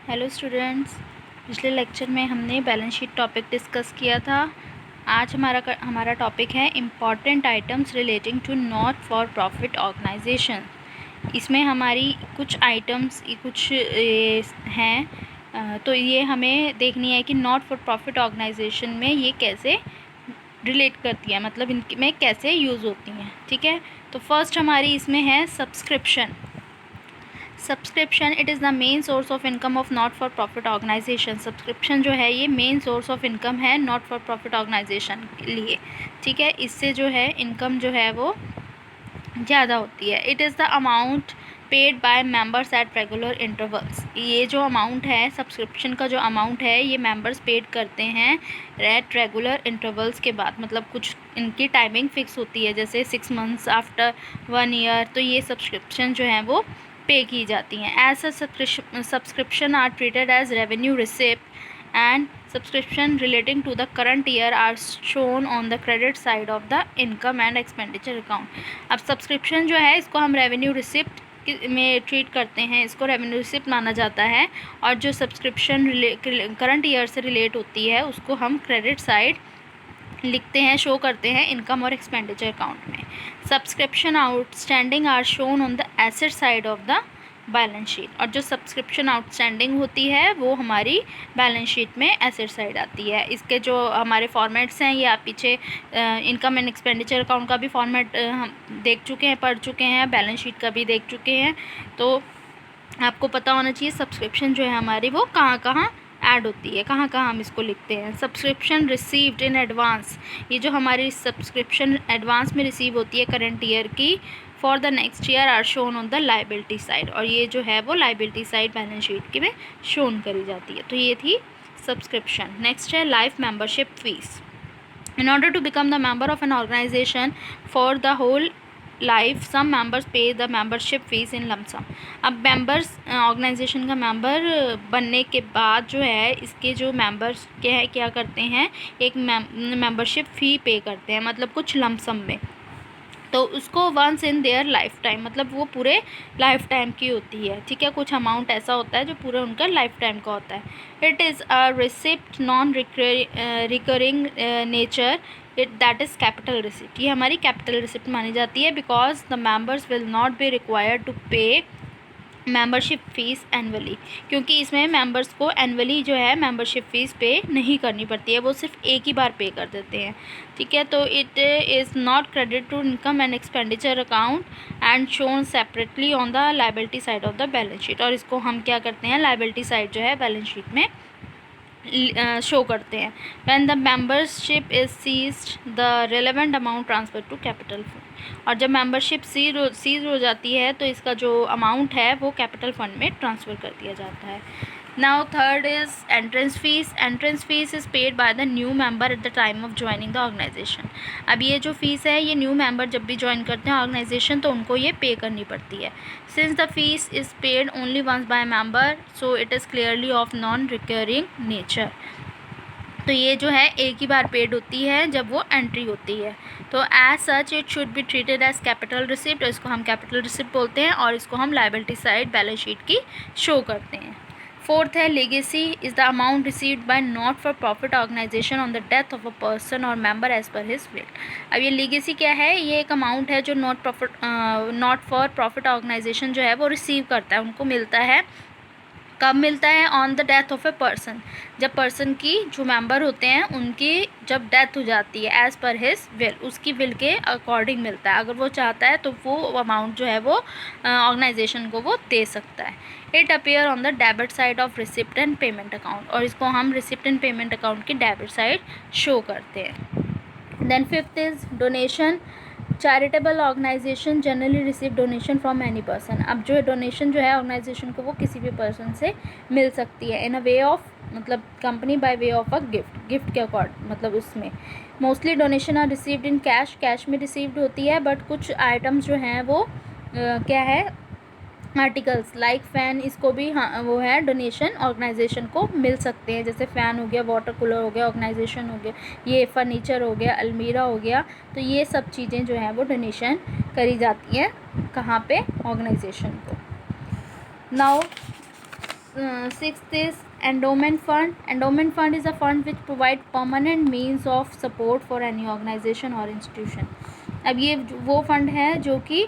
Hello students, पिछले lecture में हमने बैलेंस शीट टॉपिक डिस्कस किया था। आज हमारा टॉपिक है important items relating to not for profit organisation. इसमें हमारी कुछ आइटम्स कुछ हैं, तो ये हमें देखनी है कि नॉट फॉर प्रॉफिट ऑर्गेनाइजेशन में ये कैसे रिलेट करती है, मतलब इनमें कैसे यूज़ होती हैं। ठीक है, तो फर्स्ट हमारी इसमें है subscription. Subscription it is the main source of income of not for profit organisation. Subscription जो है ये मेन सोर्स ऑफ इनकम है नॉट फॉर प्रॉफिट ऑर्गेनाइजेशन के लिए। ठीक है, इससे जो है इनकम जो है वो ज़्यादा होती है। It is the amount paid by members at regular intervals. ये जो अमाउंट है सब्सक्रिप्शन का, जो अमाउंट है ये मेंबर्स पेड करते हैं एट रेगुलर इंटरवल्स के बाद, मतलब कुछ इनकी टाइमिंग फ़िक्स होती है, जैसे 6 मंथ्स, आफ्टर 1 ईयर। तो ये सब्सक्रिप्शन जो है वो पे की जाती हैं। As a subscription are treated as revenue receipt and subscription relating to the current year are shown on the credit side of the income and expenditure account. अब सब्सक्रिप्शन जो है इसको हम रेवेन्यू रिसिप्ट में ट्रीट करते हैं, इसको revenue receipt माना जाता है, और जो सब्सक्रिप्शन करंट ईयर से रिलेट होती है उसको हम क्रेडिट साइड लिखते हैं, शो करते हैं इनकम और एक्सपेंडिचर अकाउंट में। Subscription outstanding are shown on the asset side of the balance sheet, और जो सब्सक्रिप्शन आउटस्टैंडिंग होती है वो हमारी बैलेंस शीट में एसेट साइड आती है। इसके जो हमारे फॉर्मेट्स हैं ये आप पीछे इनकम एंड एक्सपेंडिचर अकाउंट का भी फॉर्मेट हम देख चुके हैं, पढ़ चुके हैं, बैलेंस शीट का भी देख चुके हैं। तो आपको पता होना चाहिए सब्सक्रिप्शन जो है हमारी वो कहाँ कहाँ ऐड होती है, कहाँ कहाँ हम इसको लिखते हैं। सब्सक्रिप्शन रिसीव्ड इन एडवांस, ये जो हमारी सब्सक्रिप्शन एडवांस में रिसीव होती है करंट ईयर की, for the next year are shown on the liability side, और ये जो है वो लाइबिलिटी साइड बैलेंस शीट की में शोन करी जाती है। तो ये थी सब्सक्रिप्शन। नेक्स्ट है life membership fees. In order to become the member of an organization for the whole life, some members pay the membership fees in lump sum. अब मेंबर्स ऑर्गेनाइजेशन का मेंबर बनने के बाद जो है इसके जो मेंबर्स क्या करते हैं, एक मेंबरशिप फ़ी पे करते हैं, मतलब कुछ लम्प सम में। तो उसको once in their lifetime, मतलब वो पूरे लाइफ टाइम की होती है। ठीक है, कुछ अमाउंट ऐसा होता है जो पूरे उनका लाइफ टाइम का होता है। It is a receipt non recurring nature, it that is capital receipt. ये हमारी कैपिटल रिसिप्ट मानी जाती है, because the members will not be required to pay membership fees annually, क्योंकि इसमें मेंबर्स को एनुअली जो है मेंबरशिप फ़ीस पे नहीं करनी पड़ती है, वो सिर्फ एक ही बार पे कर देते हैं। ठीक है, तो it is not credit to income and expenditure account and shown separately on the liability side of the balance sheet, और इसको हम क्या करते हैं, लाइबिलिटी साइड जो है बैलेंस शीट में शो करते हैं। When the membership is ceased the relevant amount transfer to capital fund, और जब मेंबरशिप सीज हो जाती है तो इसका जो अमाउंट है वो कैपिटल फंड में ट्रांसफ़र कर दिया जाता है। Now third is entrance fees. Entrance fees is paid by the new member at the time of joining the organisation. अब ये जो फीस है ये न्यू मेंबर जब भी ज्वाइन करते हैं ऑर्गेनाइजेशन तो उनको ये पे करनी पड़ती है। Since the fees is paid only once by member, so it is clearly of non recurring nature. तो ये जो है एक ही बार पेड होती है जब वो एंट्री होती है। तो as such it should be treated as capital receipt, इसको हम कैपिटल रिसिप्ट बोलते हैं, और इसको हम लाइबिलिटी साइड बैलेंस शीट की शो करते हैं। फोर्थ है legacy, is the amount received by not for profit organisation on the death of a person और member as per his will. अब ये लेगेसी क्या है, ये एक अमाउंट है जो नॉट फॉर प्रॉफिट ऑर्गेनाइजेशन जो है वो रिसीव करता है, उनको मिलता है। कब मिलता है, on the death of a person, जब पर्सन की जो मेंबर होते हैं उनकी जब डेथ हो जाती है एज़ पर हिज विल, उसकी विल के अकॉर्डिंग मिलता है। अगर वो चाहता है तो वो अमाउंट जो है वो ऑर्गेनाइजेशन को वो दे सकता है। It appear on the debit side of receipt and payment account, और इसको हम रिसिप्ट एंड पेमेंट अकाउंट की डेबिट साइड शो करते हैं। Then fifth is donation. Charitable organisation generally receive donation from any person. अब जो है डोनेशन जो है ऑर्गेनाइजेशन को वो किसी भी पर्सन से मिल सकती है, इन अ वे ऑफ, मतलब company by way of a gift, gift के अकॉर्ड, मतलब उसमें mostly donation are received in cash, cash में रिसीव्ड होती है, बट कुछ आइटम्स जो हैं वो क्या है, आर्टिकल्स लाइक फ़ैन, इसको भी हाँ वो है डोनेशन ऑर्गेनाइजेशन को मिल सकते हैं, जैसे फ़ैन हो गया, वाटर कूलर हो गया, ऑर्गेनाइजेशन हो गया, ये फर्नीचर हो गया, अलमीरा हो गया। तो ये सब चीज़ें जो हैं वो डोनेशन करी जाती हैं कहाँ पे, ऑर्गेनाइजेशन को। Now Sixth is endowment fund. Endowment fund is a fund which provide permanent means of support for any organization or institution. अब ये वो फंड है जो कि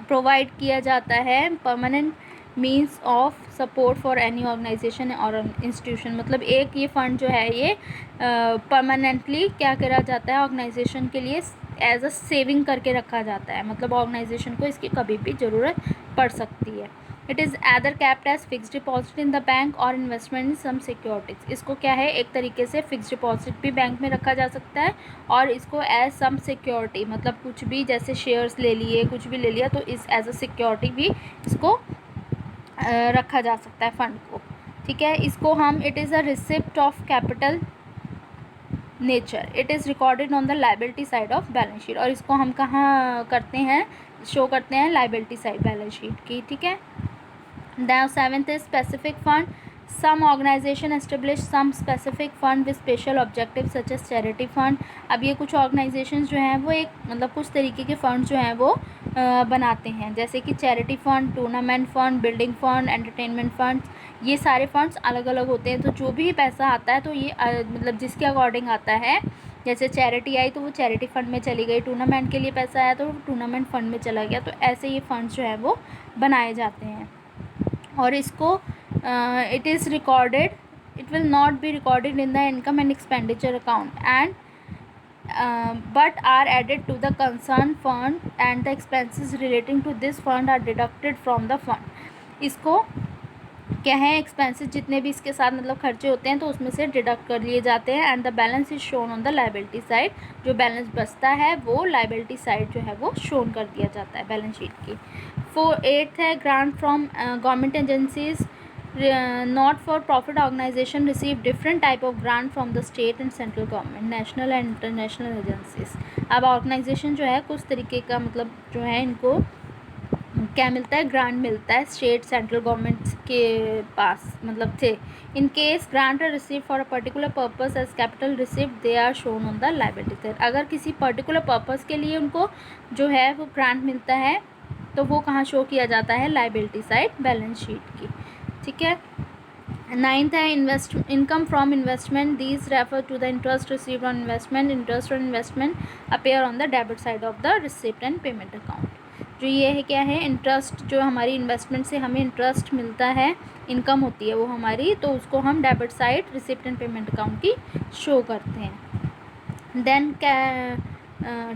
प्रोवाइड किया जाता है permanent means of support for any organisation और इंस्टीट्यूशन. मतलब एक ये फंड जो है ये परमानेंटली क्या करा जाता है ऑर्गेनाइजेशन के लिए एज अ सेविंग करके रखा जाता है. मतलब ऑर्गेनाइजेशन को इसकी कभी भी ज़रूरत पड़ सकती है. It is either kept as fix deposit in the bank और इन्वेस्टमेंट इन सम सिक्योरिटीज़. इसको क्या है एक तरीके से फिक्स डिपॉजिट भी बैंक में रखा जा सकता है और इसको एज सम सिक्योरिटी मतलब कुछ भी जैसे शेयर्स ले लिए कुछ भी ले लिया तो इस एज अ सिक्योरिटी भी इसको रखा जा सकता है फंड को. ठीक है. इसको हम it is a receipt of capital nature. It is recorded on the liability side of balance sheet. और इसको हम कहाँ करते हैं शो करते हैं लाइबिलिटी साइड बैलेंस शीट की. ठीक है. Now seventh is specific fund. Some organization establish some specific fund with special objectives such as charity fund. अब ये कुछ organizations जो हैं वो एक मतलब कुछ तरीके के फंड जो हैं वो बनाते हैं जैसे कि charity fund, tournament fund, building fund, entertainment fund. ये सारे फंड्स अलग अलग होते हैं. तो जो भी पैसा आता है तो ये मतलब जिसके अकॉर्डिंग आता है. जैसे चैरिटी आई तो वो चैरिटी फंड में चली गई, टूर्नामेंट के लिए पैसा आया तो टूर्नामेंट फंड में चला गया. तो ऐसे ये फंड्स जो है वो बनाए जाते हैं. और इसको it is recorded it will not be recorded in the income and expenditure account and but are added to the concerned fund and the expenses relating to this fund are deducted from the fund. इसको क्या है expenses जितने भी इसके साथ मतलब खर्चे होते हैं तो उसमें से डिडक्ट कर लिए जाते हैं. And the balance is shown on the liability side. जो बैलेंस बचता है वो लाइबिलिटी साइड जो है वो शोन कर दिया जाता है बैलेंस शीट की. 8th है grant from government agencies. Not for profit organisation receive different type of grant from the state and central government, national and international agencies. अब ऑर्गेनाइजेशन जो है कुछ तरीके का मतलब जो है इनको क्या मिलता है ग्रांट मिलता है स्टेट सेंट्रल गवर्नमेंट के पास मतलब थे. In case grant are receive for a particular purpose as capital receipt they are shown on the liability side. अगर किसी पर्टिकुलर पर्पस के लिए उनको जो है वो ग्रांट मिलता है तो वो कहाँ शो किया जाता है लाइबिलिटी साइड बैलेंस शीट की. ठीक है. 9th है income from investment. These refer to the interest received on investment. Interest on investment appear on the debit side of the receipt and payment account. जो ये है क्या है इंटरेस्ट जो हमारी इन्वेस्टमेंट से हमें इंटरेस्ट मिलता है इनकम होती है वो हमारी तो उसको हम debit side receipt and payment account की शो करते हैं. Then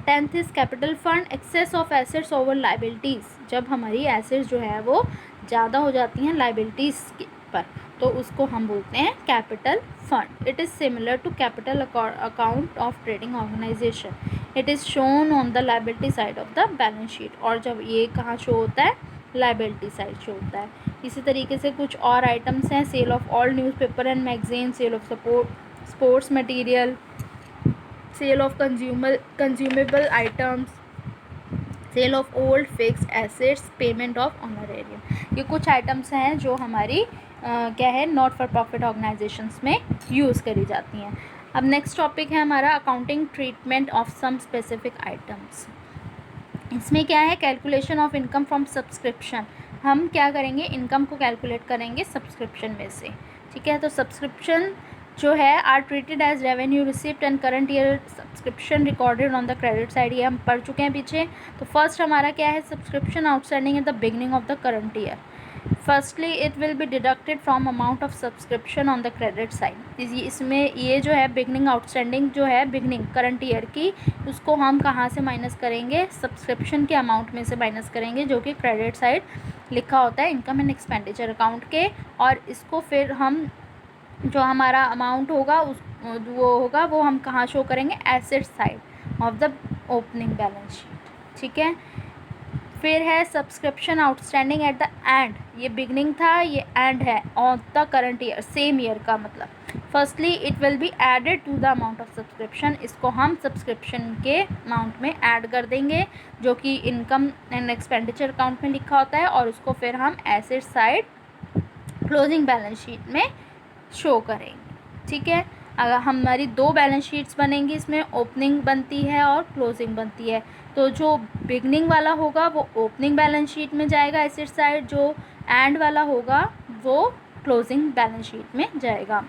10th is capital fund. Excess of assets over liabilities. जब हमारी एसेट्स जो है वो ज़्यादा हो जाती हैं लाइबिलिटीज़ पर तो उसको हम बोलते हैं capital fund. It is similar to capital account of trading organization. It is shown on the liability side of the balance sheet. और जब ये कहाँ शो होता है लाइबिलिटी साइड शो होता है. इसी तरीके से कुछ और आइटम्स हैं. Sale of all newspaper and magazine, sale of sports material, sale of consumable items, sale of old fixed assets, payment of honorarium. ये कुछ आइटम्स हैं जो हमारी क्या है नॉट फॉर प्रॉफिट ऑर्गेनाइजेशंस में यूज़ करी जाती हैं. अब नेक्स्ट टॉपिक है हमारा accounting treatment of some specific items. इसमें क्या है calculation of income from subscription. हम क्या करेंगे इनकम को कैलकुलेट करेंगे सब्सक्रिप्शन में से. ठीक है. तो सब्सक्रिप्शन जो है are treated as revenue receipt and current year subscription recorded on the credit side. ये हम पढ़ चुके हैं पीछे. तो फर्स्ट हमारा क्या है subscription outstanding at the beginning of the current year. Firstly it will be deducted from amount of subscription on the credit side. इसमें ये जो है बिगनिंग आउटस्टैंडिंग जो है बिगनिंग करंट ईयर की उसको हम कहाँ से माइनस करेंगे सब्सक्रिप्शन के अमाउंट में से माइनस करेंगे जो कि क्रेडिट साइड लिखा होता है इनकम एंड एक्सपेंडिचर अकाउंट के. और इसको फिर हम जो हमारा अमाउंट होगा वो हम कहाँ शो करेंगे asset side of the opening balance sheet. ठीक है. फिर है subscription outstanding at the end. ये बिगनिंग था ये एंड है on the current year same year का मतलब. Firstly it will be added to the amount of subscription. इसको हम सब्सक्रिप्शन के अमाउंट में ऐड कर देंगे जो कि इनकम एंड एक्सपेंडिचर अकाउंट में लिखा होता है और उसको फिर हम asset side closing balance sheet में शो करेंगे. ठीक है. अगर हमारी दो बैलेंस शीट्स बनेंगी इसमें ओपनिंग बनती है और क्लोजिंग बनती है. तो जो बिगनिंग वाला होगा वो ओपनिंग बैलेंस शीट में जाएगा एसेट साइड. जो एंड वाला होगा वो क्लोजिंग बैलेंस शीट में जाएगा।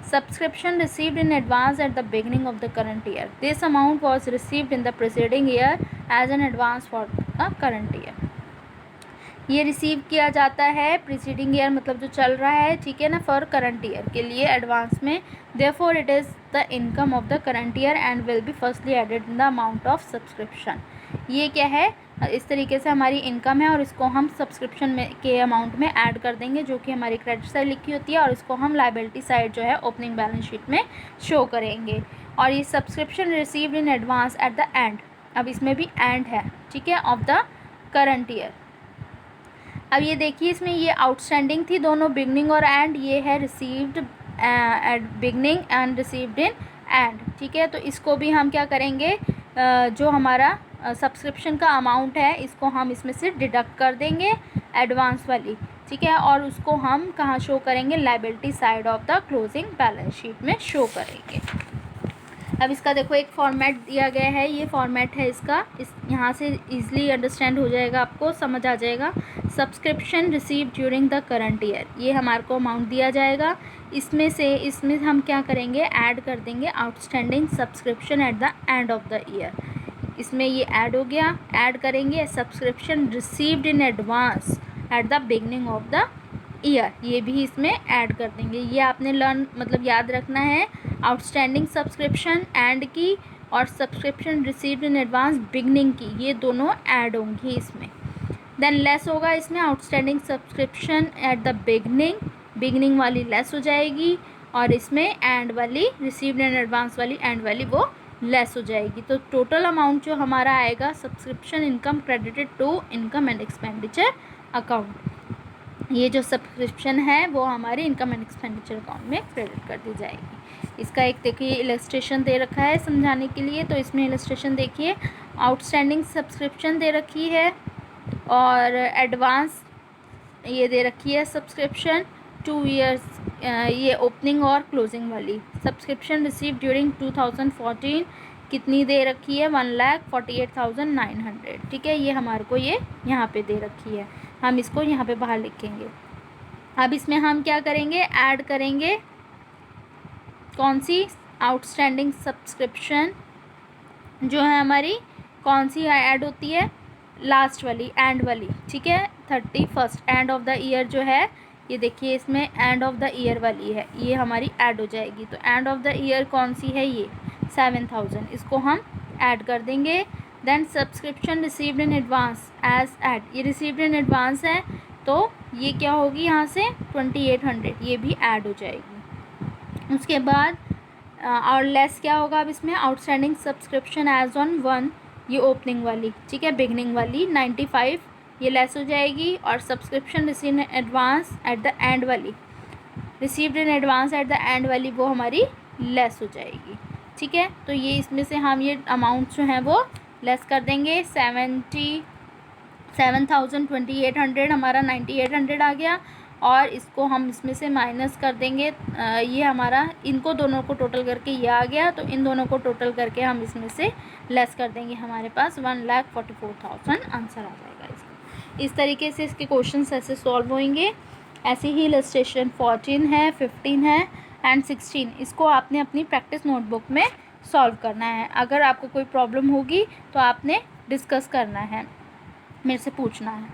Subscription received in advance at the beginning of the current year. This amount was received in the preceding year as an advance for the current year. ये receive किया जाता है preceding year मतलब जो चल रहा है, ठीक है ना, फॉर करंट ईयर के लिए एडवांस में। Therefore it is the income of the current year and will be firstly added in the amount of subscription. ये क्या है, इस तरीके से हमारी इनकम है और इसको हम सब्सक्रिप्शन में के अमाउंट में ऐड कर देंगे जो कि हमारी क्रेडिट साइड लिखी होती है, और इसको हम लायबिलिटी साइड जो है ओपनिंग बैलेंस शीट में शो करेंगे। और ये subscription received in advance at the and, अब इसमें भी एंड है, ठीक है, ऑफ द करंट ईयर। अब ये देखिए इसमें ये आउटस्टैंडिंग थी दोनों, बिगनिंग और एंड, ये है received at beginning and received in end, ठीक है। तो इसको भी हम क्या करेंगे, जो हमारा सब्सक्रिप्शन का अमाउंट है इसको हम इसमें से डिडक्ट कर देंगे एडवांस वाली, ठीक है, और उसको हम कहाँ शो करेंगे, liability side of the closing balance sheet में शो करेंगे। अब इसका देखो एक फॉर्मेट दिया गया है, ये फॉर्मेट है इसका, इस यहाँ से इजीली अंडरस्टैंड हो जाएगा, आपको समझ आ जाएगा। Subscription receive during the current year, ये हमारे को अमाउंट दिया जाएगा, इसमें हम क्या करेंगे, ऐड कर देंगे outstanding subscription eight the end of the year. इसमें ये ऐड हो गया, ऐड करेंगे subscription received in advance at the beginning of the year, ये भी इसमें ऐड कर देंगे। ये आपने लर्न मतलब याद रखना है, आउटस्टैंडिंग सब्सक्रिप्शन एंड की और subscription received in advance beginning की, ये दोनों ऐड होंगी इसमें। देन लेस होगा इसमें outstanding subscription at the beginning वाली लेस हो जाएगी, और इसमें एंड वाली रिसीव्ड इन एडवांस वाली एंड वाली वो लेस हो जाएगी। तो टोटल अमाउंट जो हमारा आएगा, subscription income credited to income and expenditure account, ये जो सब्सक्रिप्शन है वो हमारे इनकम एंड एक्सपेंडिचर अकाउंट में क्रेडिट कर दी जाएगी। इसका एक देखिए इलस्ट्रेशन दे रखा है समझाने के लिए, तो इसमें इलस्ट्रेशन देखिए, आउटस्टैंडिंग सब्सक्रिप्शन दे रखी है और एडवांस ये दे रखी है सब्सक्रिप्शन 2 ईयर्स, ये ओपनिंग और क्लोजिंग वाली। सब्सक्रिप्शन रिसीव ड्यूरिंग 2014 कितनी दे रखी है, 1,48,900, ठीक है, ये हमारे को ये यहाँ पे दे रखी है, हम इसको यहाँ पे बाहर लिखेंगे। अब इसमें हम क्या करेंगे, ऐड करेंगे कौन सी, आउटस्टैंडिंग सब्सक्रिप्शन जो है हमारी कौन सी ऐड होती है, लास्ट वाली एंड वाली, ठीक है, 31st end of the year जो है, ये देखिए इसमें एंड ऑफ द ईयर वाली है, ये हमारी ऐड हो जाएगी। तो एंड ऑफ द ईयर कौन सी है, ये 7,000, इसको हम ऐड कर देंगे। Then subscription received in advance as add, ये रिसीव्ड इन एडवांस है तो ये क्या होगी यहाँ से 2,800, ये भी ऐड हो जाएगी। उसके बाद और लेस क्या होगा, अब इसमें आउटस्टैंडिंग सब्सक्रिप्शन एज ऑन 1, ये ओपनिंग वाली, ठीक है, बिगनिंग वाली 95, ये लेस हो जाएगी, और subscription received in advance at the end वाली, received in advance at the end वाली वो हमारी लेस हो जाएगी, ठीक है। तो ये इसमें से हम ये अमाउंट जो हैं वो लेस कर देंगे, 7,2,800 हमारा 9,800 आ गया, और इसको हम इसमें से माइनस कर देंगे, ये हमारा इनको दोनों को टोटल करके ये आ गया, तो इन दोनों को टोटल करके हम इसमें से लेस कर देंगे, हमारे पास 1,44,000 आंसर आ जाएगा इसका। इस तरीके से इसके क्वेश्चंस ऐसे सॉल्व होंगे। ऐसे ही इलस्ट्रेशन 14 है, 15 है एंड 16, इसको आपने अपनी प्रैक्टिस नोटबुक में सॉल्व करना है। अगर आपको कोई प्रॉब्लम होगी तो आपने डिस्कस करना है, मेरे से पूछना है।